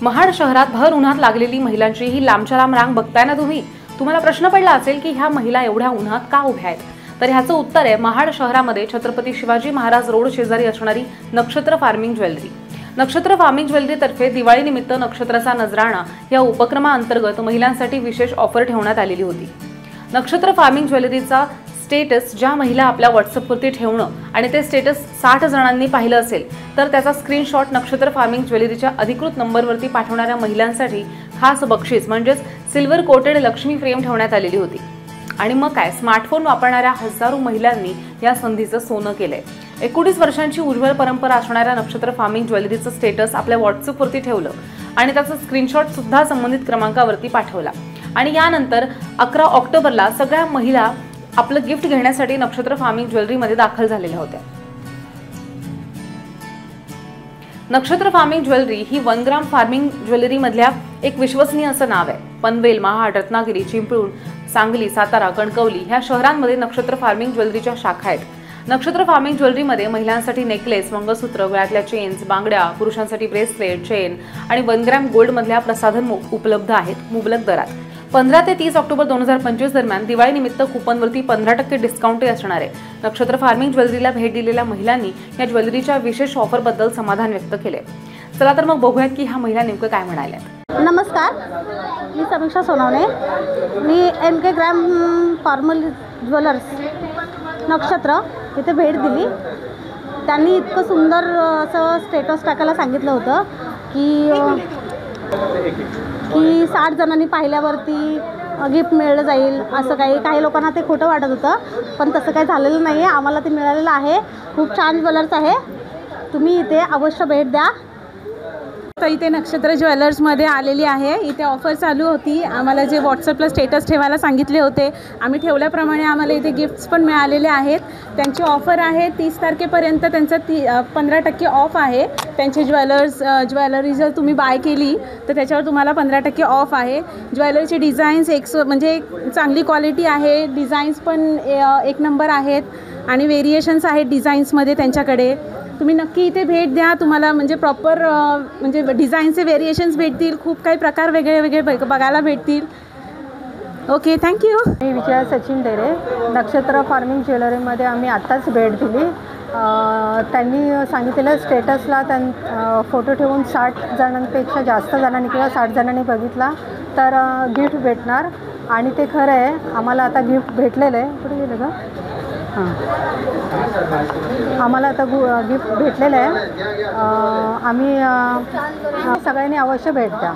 महाड शहरात भर उन्हात लागलेली महिलांची ही लांबच्या लांब रांग बघताय ना तुम्ही। तुम्हाला प्रश्न पडला असेल की ह्या महिला एवढ्या उन्हात का उभ्या आहेत, तर ह्याचं उत्तर आहे महाड शहरामध्ये छत्रपती शिवाजी महाराज रोड शेजारी असणारी नक्षत्र फार्मिंग ज्वेलरी। नक्षत्र फार्मिंग ज्वेलरी तर्फे दिवाळी निमित्त नक्षत्राचा नजराणा या उपक्रमाअंतर्गत महिलांसाठी विशेष ऑफर ठेवण्यात आलेली होती। नक्षत्र फार्मिंग ज्वेलरीचा स्टेटस ज्या महिला आपल्या व्हॉट्सअपवरती ठेवणं आणि ते स्टेटस 60 जणांनी पाहिलं असेल तर त्याचा स्क्रीनशॉट नक्षत्र फार्मिंग ज्वेलरीच्या अधिकृत नंबरवरती पाठवणाऱ्या महिलांसाठी खास बक्षीस म्हणजेच सिल्वर कोटेड लक्ष्मी फ्रेम ठेवण्यात आलेली होती। आणि मग काय, स्मार्टफोन वापरणाऱ्या हजारो महिलांनी या संधीचं सोनं केलंय। 19 वर्षांची उज्ज्वल परंपरा असणाऱ्या नक्षत्र फार्मिंग ज्वेलरीचं स्टेटस आपल्या व्हॉट्सअपवरती ठेवलं आणि त्याचा स्क्रीनशॉट सुद्धा संबंधित क्रमांकावरती पाठवला। आणि यानंतर 11 ऑक्टोबरला सगळ्या महिला आपलं गिफ्ट घेण्यासाठी नक्षत्र फार्मिंग ज्वेलरीमध्ये दाखल झालेल्या होत्या। नक्षत्र फार्मिंग ज्वेलरी ही 1 ग्राम फार्मिंग ज्वेलरी मधल्या एक विश्वसनीय असं नाव आहे। पनवेल, महाड, रत्नागिरी, चिंपळूण, सांगली, सातारा, कणकवली ह्या शहरांमध्ये नक्षत्र फार्मिंग ज्वेलरीच्या शाखा आहेत। नक्षत्र फार्मिंग ज्वेलरीमध्ये महिलांसाठी नेकलेस, मंगळसूत्र, गळ्यातल्या चेन्स, बांगड्या, पुरुषांसाठी ब्रेसलेट, चेन आणि 1 ग्रॅम गोल्ड मधल्या प्रसाधन उपलब्ध आहेत मुबलक दरात। 15 ते 30 ऑक्टोबर 2025 दरम्यान दिवाळी निमित्त कुपनवरती 15% डिस्काउंट असणार आहे। नक्षत्र फार्मिंग ज्वेलरीला भेट दिलेल्या महिलांनी या ज्वेलरीच्या विशेष ऑफरबद्दल समाधान व्यक्त केले। चला तर मग बघूयात की ह्या महिला नेमकं काय म्हणाल्यात। नमस्कार, मी समीक्षा सोनवणे। मी MK ग्रॅम फॉर्मल ज्वेलर्स नक्षत्र इथे भेट दिली। त्यांनी इतकं सुंदर असं स्टेटस टाकायला सांगितलं होतं की 60 जणांनी पाहिल्यावरती गिफ्ट मिळलं जाईल। असं काही लोकांना ते खोटं वाटत होतं, पण तसं काही झालेलं नाही आहे। आम्हाला ते मिळालेलं आहे। खूप छान ज्वेलर्स आहे, तुम्ही इथे अवश्य भेट द्या। तर इथे नक्षत्र ज्वेलर्समध्ये आलेली आहे। इथे ऑफर चालू होती। आम्हाला जे व्हॉट्सअपला स्टेटस ठेवायला सांगितले होते आम्ही ठेवल्याप्रमाणे आम्हाला इथे गिफ्ट्स पण मिळालेले आहेत। त्यांची ऑफर आहे 30 तारखेपर्यंत त्यांचं 15% ऑफ आहे। त्यांचे ज्वेलरी जर तुम्ही बाय केली तर त्याच्यावर तुम्हाला 15% ऑफ आहे। ज्वेलरीचे डिझाईन्स म्हणजे चांगली क्वालिटी आहे, डिझाईन्स पण एक नंबर आहेत आणि व्हेरिएशन्स आहेत डिझाईन्समध्ये त्यांच्याकडे। तुम्ही नक्की इथे भेट द्या, तुम्हाला म्हणजे प्रॉपर म्हणजे डिझाईनचे व्हेरिएशन्स भेटतील, खूप काही प्रकार वेगळे बघायला भेटतील। Okay, thank you. मी विजया सचिन डेरे, नक्षत्र फार्मिंग ज्वेलरीमध्ये आम्ही आत्ताच भेट दिली। त्यांनी सांगितलेलं स्टेटसला फोटो ठेवून 60 जणांपेक्षा जास्त जणांनी किंवा 60 जणांनी बघितला तर गिफ्ट भेटणार आणि ते खरं आहे। आम्हाला आता गिफ्ट भेटलेलं आहे। कुठे गेलं का? आम्हाला आता गिफ्ट भेटलेलं आहे। आम्ही सगळ्यांनी अवश्य भेट द्या।